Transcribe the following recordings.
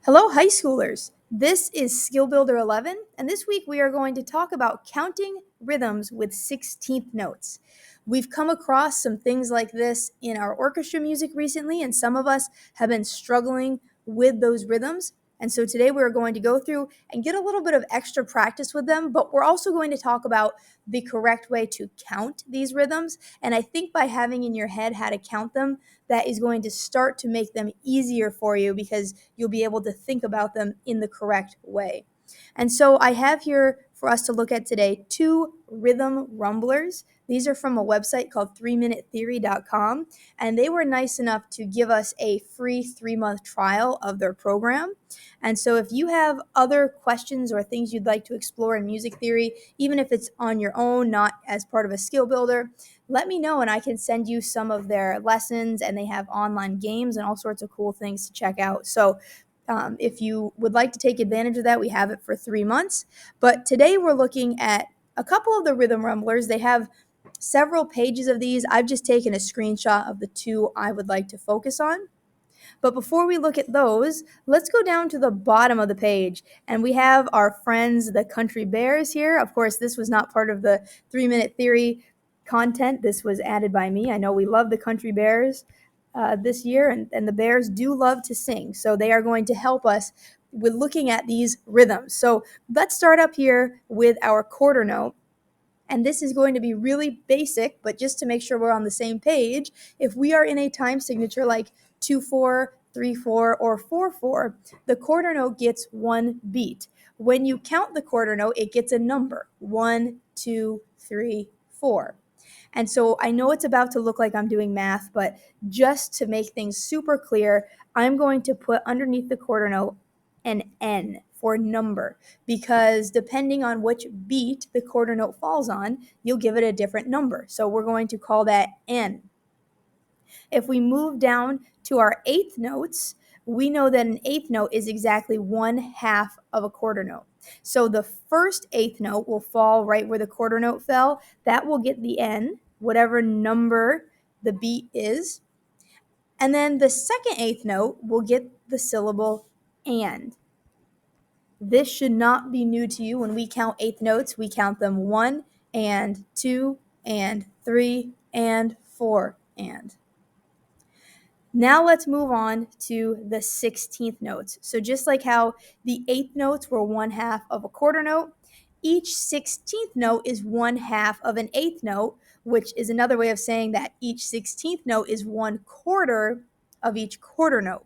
Hello, high schoolers. This is Skill Builder 11, and this week we are going to talk about counting rhythms with 16th notes. We've come across some things like this in our orchestra music recently, and some of us have been struggling with those rhythms. And so today we're going to go through and get a little bit of extra practice with them, but we're also going to talk about the correct way to count these rhythms. And I think by having in your head how to count them, that is going to start to make them easier for you because you'll be able to think about them in the correct way. And so I have here for us to look at today 2 rhythm rumblers. These are from a website called 3minutetheory.com, and they were nice enough to give us a free 3-month trial of their program. And so if you have other questions or things you'd like to explore in music theory, even if it's on your own, not as part of a skill builder, let me know and I can send you some of their lessons, and they have online games and all sorts of cool things to check out. So if you would like to take advantage of that, we have it for 3 months. But today we're looking at a couple of the rhythm rumblers. They have several pages of these. I've just taken a screenshot of the 2 I would like to focus on. But before we look at those, let's go down to the bottom of the page. And we have our friends, the Country Bears here. Of course, this was not part of the 3-Minute Theory content. This was added by me. I know we love the Country Bears this year, and the Bears do love to sing. So they are going to help us with looking at these rhythms. So let's start up here with our quarter note. And this is going to be really basic, but just to make sure we're on the same page, if we are in a time signature like 2/4, 3/4, or 4/4, the quarter note gets 1 beat. When you count the quarter note, it gets a number, 1, 2, 3, 4. And so I know it's about to look like I'm doing math, but just to make things super clear, I'm going to put underneath the quarter note an N for number, because depending on which beat the quarter note falls on, you'll give it a different number. So we're going to call that N. If we move down to our eighth notes, we know that an eighth note is exactly 1/2 of a quarter note. So the first eighth note will fall right where the quarter note fell. That will get the N, whatever number the beat is. And then the second eighth note will get the syllable and. This should not be new to you. When we count eighth notes, we count them 1 and 2 and 3 and 4 and. Now let's move on to the 16th notes. So just like how the eighth notes were 1/2 of a quarter note, each 16th note is 1/2 of an eighth note, which is another way of saying that each 16th note is 1/4 of each quarter note.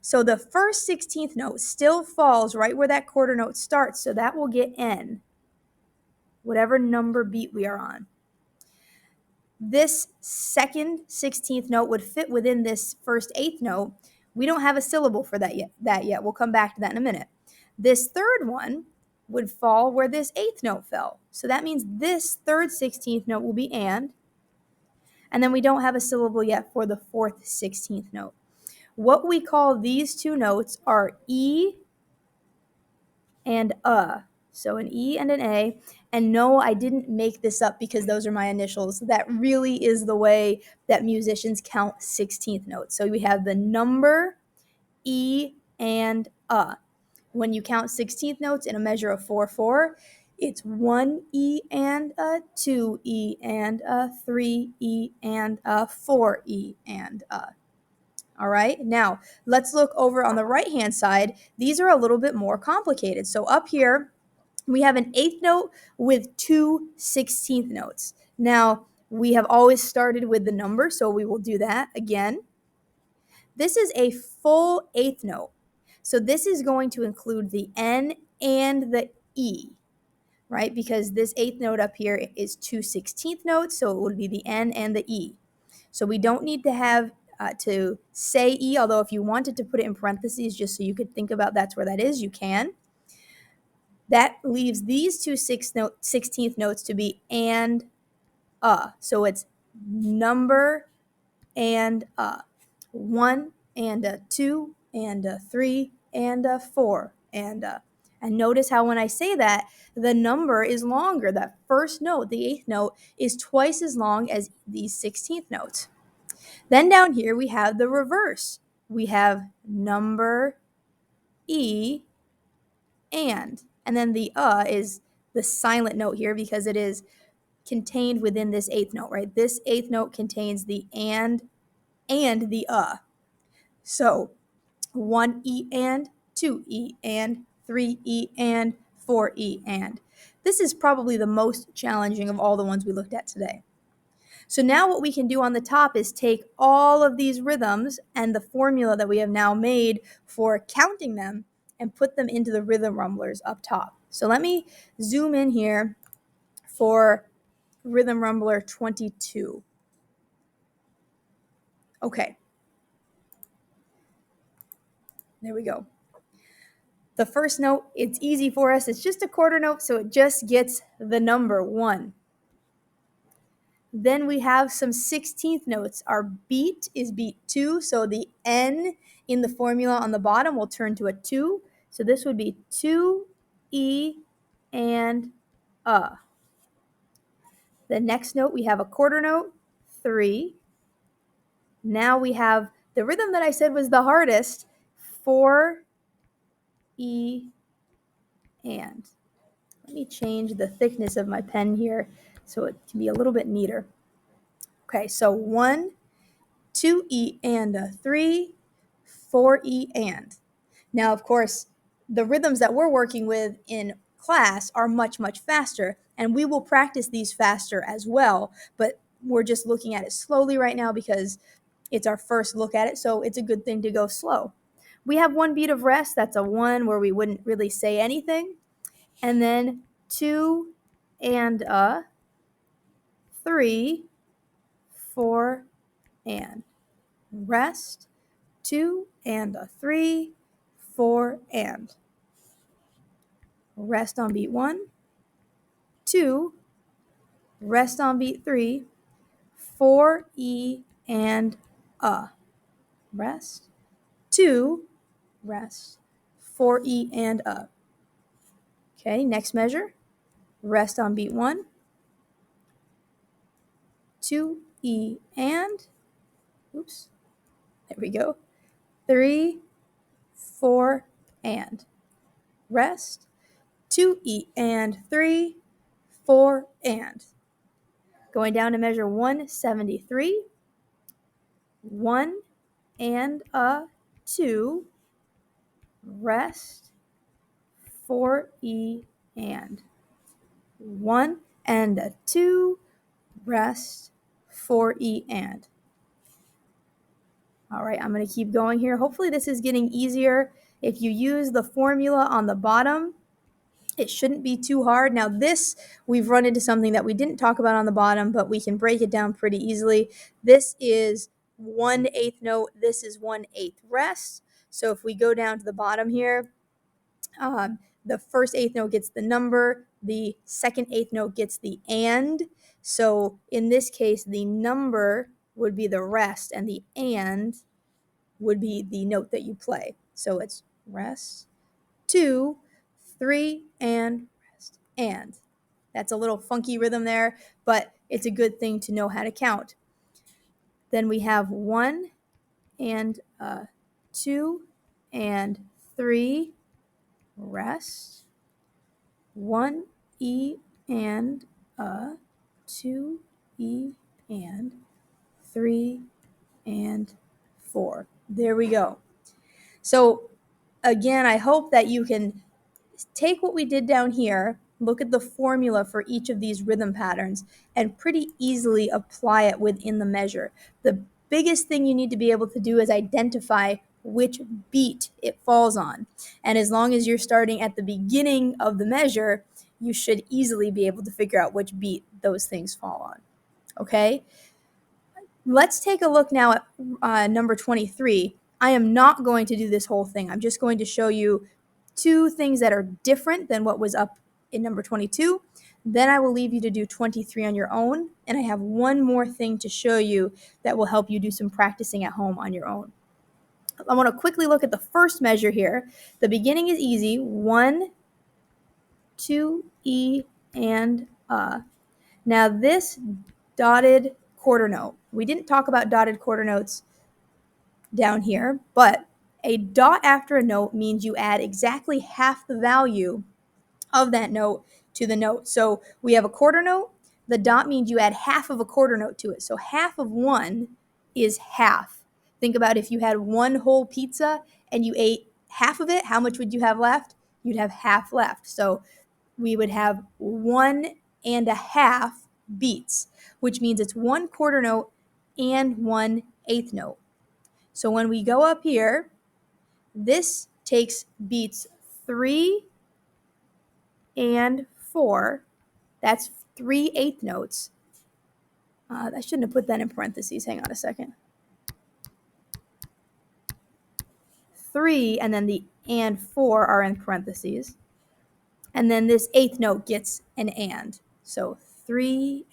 So the first 16th note still falls right where that quarter note starts, so that will get N, whatever number beat we are on. This second 16th note would fit within this first eighth note. We don't have a syllable for that yet. We'll come back to that in a minute. This third one would fall where this eighth note fell. So that means this third 16th note will be and then we don't have a syllable yet for the fourth 16th note. What we call these 2 notes are E and A. So an E and an A. And no, I didn't make this up because those are my initials. That really is the way that musicians count 16th notes. So we have the number E and A. When you count 16th notes in a measure of 4/4, it's 1 E and a, 2 E and a, 3 E and a, 4 E and a. All right, now let's look over on the right-hand side. These are a little bit more complicated. So up here, we have an eighth note with 2 16th notes. Now, we have always started with the number, so we will do that again. This is a full eighth note. So this is going to include the N and the E, right? Because this eighth note up here is 2 16th notes, so it would be the N and the E. So we don't need to have to say E, although if you wanted to put it in parentheses just so you could think about that's where that is, you can. That leaves these 2 16th notes to be and So it's number and 1 and a 2 and a 3 and a 4 and a. And notice how when I say that, the number is longer. That first note, the eighth note, is twice as long as these 16th notes. Then down here we have the reverse. We have number E, and then the is the silent note here because it is contained within this eighth note, right? This eighth note contains the and the So 1E and, 2E and, 3E and, 4E and. This is probably the most challenging of all the ones we looked at today. So now what we can do on the top is take all of these rhythms and the formula that we have now made for counting them and put them into the rhythm rumblers up top. So let me zoom in here for rhythm rumbler 22. Okay. There we go. The first note, it's easy for us. It's just a quarter note, so it just gets the number 1. Then we have some 16th notes. Our beat is beat 2, so the N in the formula on the bottom will turn to a 2. So this would be 2, E, and A. The next note, we have a quarter note, 3. Now we have the rhythm that I said was the hardest, 4, E, and. Let me change the thickness of my pen here so it can be a little bit neater. Okay, so 1, 2E and a 3, 4E and. Now, of course, the rhythms that we're working with in class are much, much faster, and we will practice these faster as well, but we're just looking at it slowly right now because it's our first look at it, so it's a good thing to go slow. We have 1 beat of rest. That's a 1 where we wouldn't really say anything. And then 2 and a 3, 4 and. Rest, 2 and a 3, 4 and. Rest on beat 1, 2, rest on beat 3, 4 E and a. Rest, 2, rest, 4 E and a. Okay, next measure. Rest on beat 1, 2 E and, oops, there we go, 3, 4 and. Rest, 2 E and 3, 4 and. Going down to measure 173, 1 and a 2, rest, 4 E and. 1 and a 2, rest, 4 E and. All right, I'm going to keep going here. Hopefully this is getting easier. If you use the formula on the bottom, it shouldn't be too hard. Now this, we've run into something that we didn't talk about on the bottom, but we can break it down pretty easily. This is 1/8 note. This is 1/8 rest. So if we go down to the bottom here, the first eighth note gets the number. The second eighth note gets the and. So in this case, the number would be the rest, and the and would be the note that you play. So it's rest, 2, 3, and rest, and. That's a little funky rhythm there, but it's a good thing to know how to count. Then we have 1 and 2 and 3, rest, 1 E and 2 E and 3 and 4. There we go. So again, I hope that you can take what we did down here, look at the formula for each of these rhythm patterns, and pretty easily apply it within the measure. The biggest thing you need to be able to do is identify which beat it falls on. And as long as you're starting at the beginning of the measure, you should easily be able to figure out which beat those things fall on. Okay? Let's take a look now at number 23. I am not going to do this whole thing. I'm just going to show you 2 things that are different than what was up in number 22. Then I will leave you to do 23 on your own. And I have one more thing to show you that will help you do some practicing at home on your own. I want to quickly look at the first measure here. The beginning is easy. 1, 2, E, and A. Now this dotted quarter note. We didn't talk about dotted quarter notes down here, but A dot after a note means you add exactly half the value of that note to the note. So we have a quarter note. The dot means you add half of a quarter note to it. So half of one is half. Think about if you had one whole pizza and you ate half of it, how much would you have left? You'd have half left. So we would have 1.5 beats, which means it's one quarter note and 1/8 note. So when we go up here, this takes beats 3 and 4. That's 3/8 notes. I shouldn't have put that in parentheses. Hang on a second. 3 and then the and 4 are in parentheses. And then this eighth note gets an and. So 3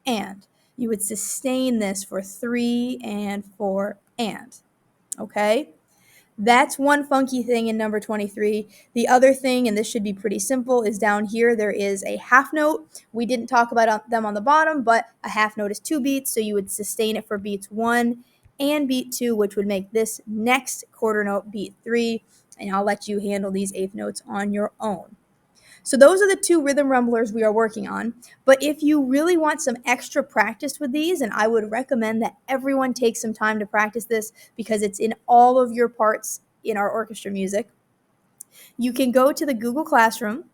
and. You would sustain this for 3 and 4 and. Okay? That's one funky thing in number 23. The other thing, and this should be pretty simple, is down here there is a half note. We didn't talk about them on the bottom, but a half note is 2 beats, so you would sustain it for beats 1 and beat 2, which would make this next quarter note beat 3, and I'll let you handle these eighth notes on your own. So those are the 2 rhythm rumblers we are working on. But if you really want some extra practice with these, and I would recommend that everyone take some time to practice this because it's in all of your parts in our orchestra music, you can go to the Google Classroom,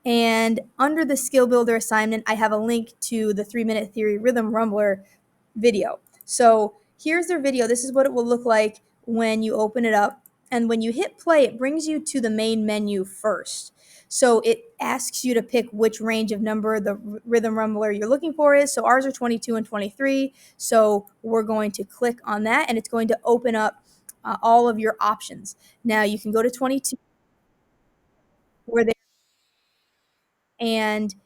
and under the Skill Builder assignment, I have a link to the 3-minute theory rhythm rumbler video. So here's their video. This is what it will look like when you open it up. And when you hit play, it brings you to the main menu first. So it asks you to pick which range of number the rhythm rumbler you're looking for is. So ours are 22 and 23. So we're going to click on that, and it's going to open up all of your options. Now you can go to 22 where they and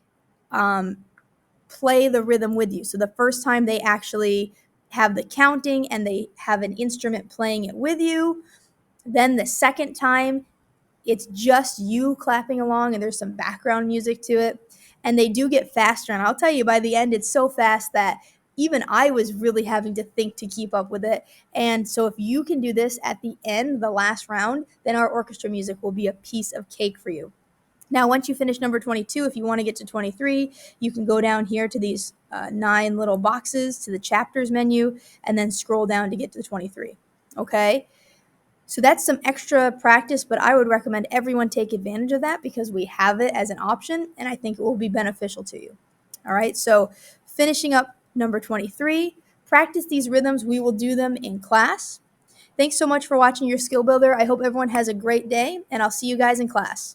play the rhythm with you. So the first time they actually have the counting and they have an instrument playing it with you. Then the second time, it's just you clapping along and there's some background music to it. And they do get faster. And I'll tell you, by the end, it's so fast that even I was really having to think to keep up with it. And so if you can do this at the end, the last round, then our orchestra music will be a piece of cake for you. Now, once you finish number 22, if you want to get to 23, you can go down here to these 9 little boxes to the chapters menu and then scroll down to get to 23. Okay? So that's some extra practice, but I would recommend everyone take advantage of that because we have it as an option, and I think it will be beneficial to you. All right? So finishing up number 23, practice these rhythms. We will do them in class. Thanks so much for watching your Skill Builder. I hope everyone has a great day, and I'll see you guys in class.